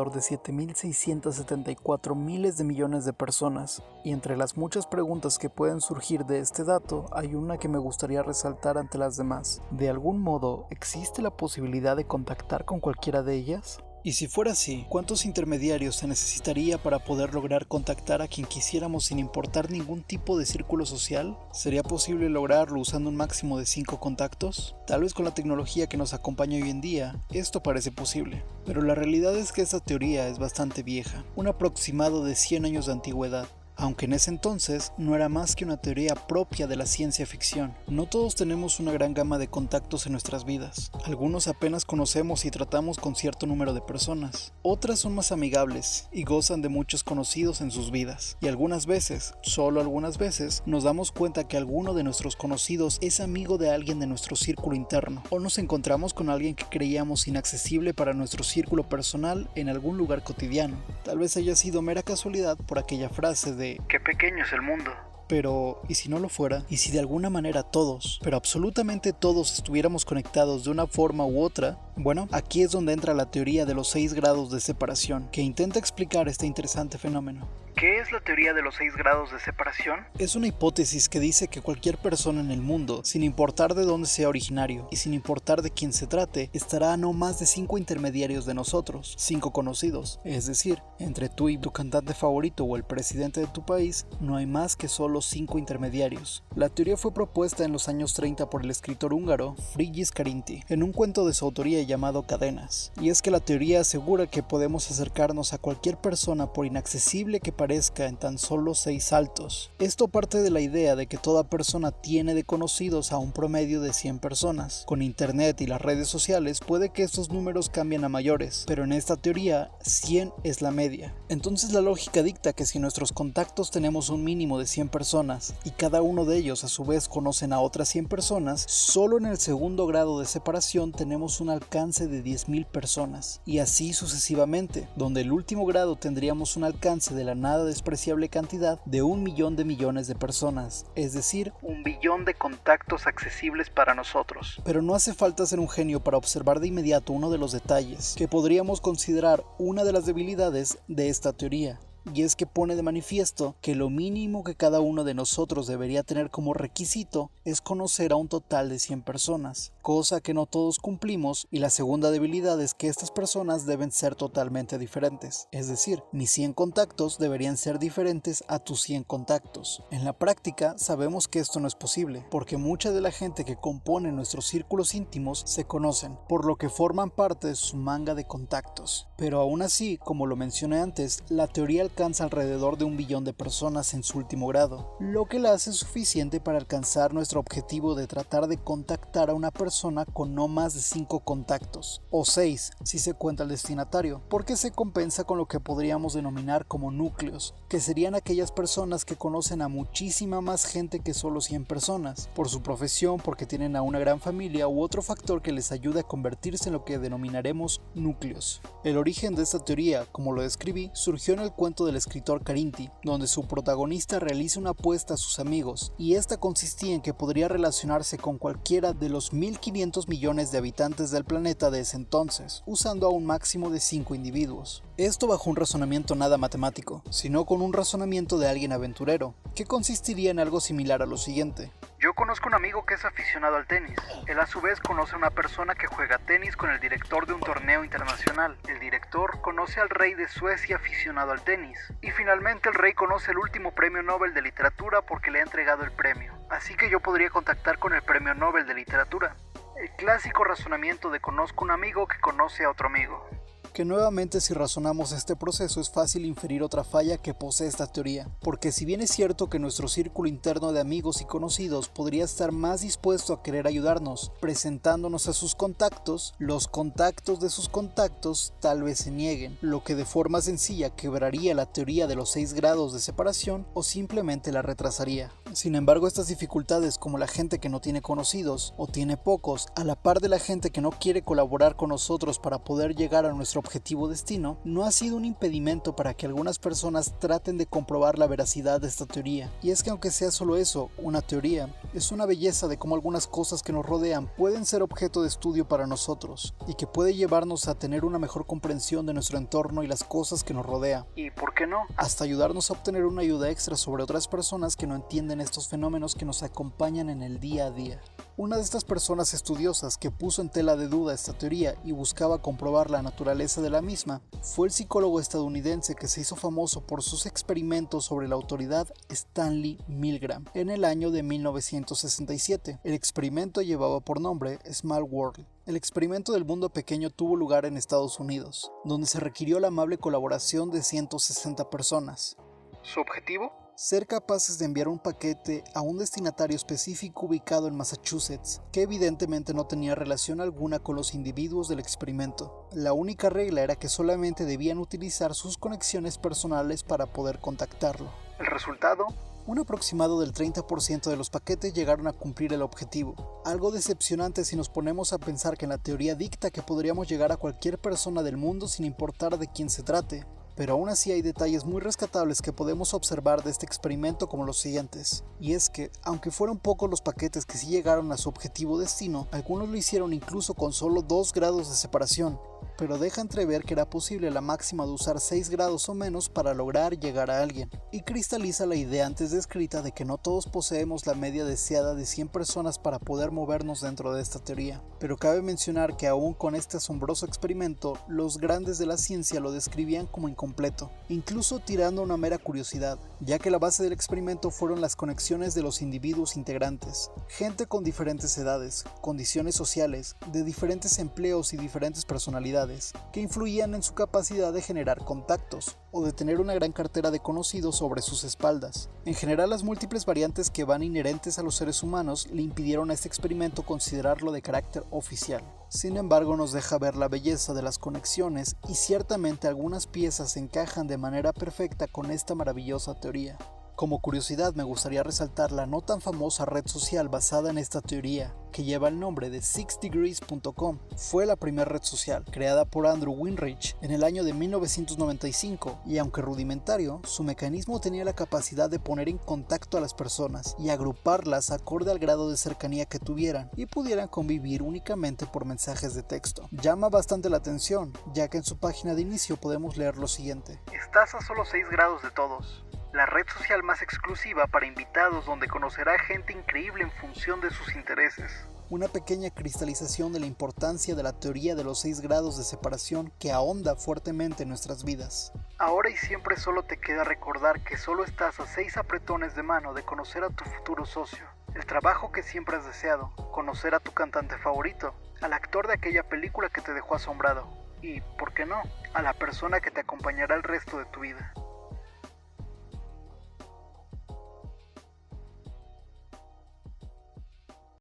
alrededor de 7.674 miles de millones de personas, y entre las muchas preguntas que pueden surgir de este dato, hay una que me gustaría resaltar ante las demás. ¿De algún modo existe la posibilidad de contactar con cualquiera de ellas? Y si fuera así, ¿cuántos intermediarios se necesitaría para poder lograr contactar a quien quisiéramos sin importar ningún tipo de círculo social? ¿Sería posible lograrlo usando un máximo de 5 contactos? Tal vez con la tecnología que nos acompaña hoy en día, esto parece posible. Pero la realidad es que esta teoría es bastante vieja, un aproximado de 100 años de antigüedad. Aunque en ese entonces no era más que una teoría propia de la ciencia ficción. No todos tenemos una gran gama de contactos en nuestras vidas. Algunos apenas conocemos y tratamos con cierto número de personas. Otras son más amigables y gozan de muchos conocidos en sus vidas. Y algunas veces, solo algunas veces, nos damos cuenta que alguno de nuestros conocidos es amigo de alguien de nuestro círculo interno. O nos encontramos con alguien que creíamos inaccesible para nuestro círculo personal en algún lugar cotidiano. Tal vez haya sido mera casualidad por aquella frase de ¡qué pequeño es el mundo! Pero, ¿y si no lo fuera? ¿Y si de alguna manera todos, pero absolutamente todos estuviéramos conectados de una forma u otra? Bueno, aquí es donde entra la teoría de los 6 grados de separación, que intenta explicar este interesante fenómeno. ¿Qué es la teoría de los 6 grados de separación? Es una hipótesis que dice que cualquier persona en el mundo, sin importar de dónde sea originario y sin importar de quién se trate, estará a no más de 5 intermediarios de nosotros, 5 conocidos. Es decir, entre tú y tu cantante favorito o el presidente de tu país, no hay más que solo 5 intermediarios. La teoría fue propuesta en los años 30 por el escritor húngaro Frigyes Karinthy, en un cuento de su autoría llamado Cadenas. Y es que la teoría asegura que podemos acercarnos a cualquier persona por inaccesible que parezca en tan solo 6 saltos. Esto parte de la idea de que toda persona tiene de conocidos a un promedio de 100 personas. Con internet y las redes sociales puede que estos números cambien a mayores, pero en esta teoría 100 es la media. Entonces la lógica dicta que si nuestros contactos tenemos un mínimo de 100 personas y cada uno de ellos a su vez conocen a otras 100 personas, solo en el segundo grado de separación tenemos un alcance de 10.000 personas, y así sucesivamente, donde el último grado tendríamos un alcance de la nada despreciable cantidad de 1 millón de millones de personas, es decir, 1 billón de contactos accesibles para nosotros. Pero no hace falta ser un genio para observar de inmediato uno de los detalles que podríamos considerar una de las debilidades de esta teoría. Y es que pone de manifiesto que lo mínimo que cada uno de nosotros debería tener como requisito es conocer a un total de 100 personas, cosa que no todos cumplimos, y la segunda debilidad es que estas personas deben ser totalmente diferentes, es decir, mis 100 contactos deberían ser diferentes a tus 100 contactos. En la práctica sabemos que esto no es posible, porque mucha de la gente que compone nuestros círculos íntimos se conocen, por lo que forman parte de su manga de contactos. Pero aún así, como lo mencioné antes, la teoría alcanza alrededor de 1 billón de personas en su último grado, lo que la hace suficiente para alcanzar nuestro objetivo de tratar de contactar a una persona con no más de 5 contactos, o 6 si se cuenta el destinatario, porque se compensa con lo que podríamos denominar como núcleos, que serían aquellas personas que conocen a muchísima más gente que solo 100 personas, por su profesión, porque tienen a una gran familia u otro factor que les ayude a convertirse en lo que denominaremos núcleos. El origen de esta teoría, como lo describí, surgió en el cuento del escritor Karinthy, donde su protagonista realiza una apuesta a sus amigos, y esta consistía en que podría relacionarse con cualquiera de los 1.500 millones de habitantes del planeta de ese entonces, usando a un máximo de 5 individuos. Esto bajo un razonamiento nada matemático, sino con un razonamiento de alguien aventurero, que consistiría en algo similar a lo siguiente. Yo conozco un amigo que es aficionado al tenis. Él a su vez conoce a una persona que juega tenis con el director de un torneo internacional. El director conoce al rey de Suecia aficionado al tenis. Y finalmente el rey conoce el último premio Nobel de literatura porque le ha entregado el premio. Así que yo podría contactar con el premio Nobel de literatura. El clásico razonamiento de conozco un amigo que conoce a otro amigo. Que nuevamente, si razonamos este proceso, es fácil inferir otra falla que posee esta teoría, porque si bien es cierto que nuestro círculo interno de amigos y conocidos podría estar más dispuesto a querer ayudarnos presentándonos a sus contactos, los contactos de sus contactos tal vez se nieguen, lo que de forma sencilla quebraría la teoría de los 6 grados de separación o simplemente la retrasaría. Sin embargo, estas dificultades, como la gente que no tiene conocidos o tiene pocos, a la par de la gente que no quiere colaborar con nosotros para poder llegar a nuestro objetivo destino, no ha sido un impedimento para que algunas personas traten de comprobar la veracidad de esta teoría. Y es que aunque sea solo eso, una teoría, es una belleza de cómo algunas cosas que nos rodean pueden ser objeto de estudio para nosotros, y que puede llevarnos a tener una mejor comprensión de nuestro entorno y las cosas que nos rodea. ¿Y por qué no? Hasta ayudarnos a obtener una ayuda extra sobre otras personas que no entienden estos fenómenos que nos acompañan en el día a día. Una de estas personas estudiosas que puso en tela de duda esta teoría y buscaba comprobar la naturaleza de la misma fue el psicólogo estadounidense que se hizo famoso por sus experimentos sobre la autoridad, Stanley Milgram, en el año de 1967. El experimento llevaba por nombre Small World. El experimento del mundo pequeño tuvo lugar en Estados Unidos, donde se requirió la amable colaboración de 160 personas. ¿Su objetivo? Ser capaces de enviar un paquete a un destinatario específico ubicado en Massachusetts, que evidentemente no tenía relación alguna con los individuos del experimento. La única regla era que solamente debían utilizar sus conexiones personales para poder contactarlo. ¿El resultado? Un aproximado del 30% de los paquetes llegaron a cumplir el objetivo. Algo decepcionante si nos ponemos a pensar que la teoría dicta que podríamos llegar a cualquier persona del mundo sin importar de quién se trate. Pero aún así hay detalles muy rescatables que podemos observar de este experimento como los siguientes. Y es que, aunque fueron pocos los paquetes que sí llegaron a su objetivo destino, algunos lo hicieron incluso con solo 2 grados de separación, pero deja entrever que era posible la máxima de usar 6 grados o menos para lograr llegar a alguien, y cristaliza la idea antes descrita de que no todos poseemos la media deseada de 100 personas para poder movernos dentro de esta teoría. Pero cabe mencionar que aún con este asombroso experimento, los grandes de la ciencia lo describían como incompleto, incluso tirando una mera curiosidad, ya que la base del experimento fueron las conexiones de los individuos integrantes, gente con diferentes edades, condiciones sociales, de diferentes empleos y diferentes personalidades, que influían en su capacidad de generar contactos, o de tener una gran cartera de conocidos sobre sus espaldas. En general, las múltiples variantes que van inherentes a los seres humanos le impidieron a este experimento considerarlo de carácter oficial. Sin embargo, nos deja ver la belleza de las conexiones y ciertamente algunas piezas encajan de manera perfecta con esta maravillosa teoría. Como curiosidad, me gustaría resaltar la no tan famosa red social basada en esta teoría, que lleva el nombre de 6degrees.com. Fue la primera red social, creada por Andrew Winrich en el año de 1995, y aunque rudimentario, su mecanismo tenía la capacidad de poner en contacto a las personas y agruparlas acorde al grado de cercanía que tuvieran y pudieran convivir únicamente por mensajes de texto. Llama bastante la atención, ya que en su página de inicio podemos leer lo siguiente: Estás a solo 6 grados de todos. La red social más exclusiva para invitados donde conocerá gente increíble en función de sus intereses. Una pequeña cristalización de la importancia de la teoría de los 6 grados de separación que ahonda fuertemente en nuestras vidas. Ahora y siempre solo te queda recordar que solo estás a 6 apretones de mano de conocer a tu futuro socio, el trabajo que siempre has deseado, conocer a tu cantante favorito, al actor de aquella película que te dejó asombrado y, ¿por qué no?, a la persona que te acompañará el resto de tu vida.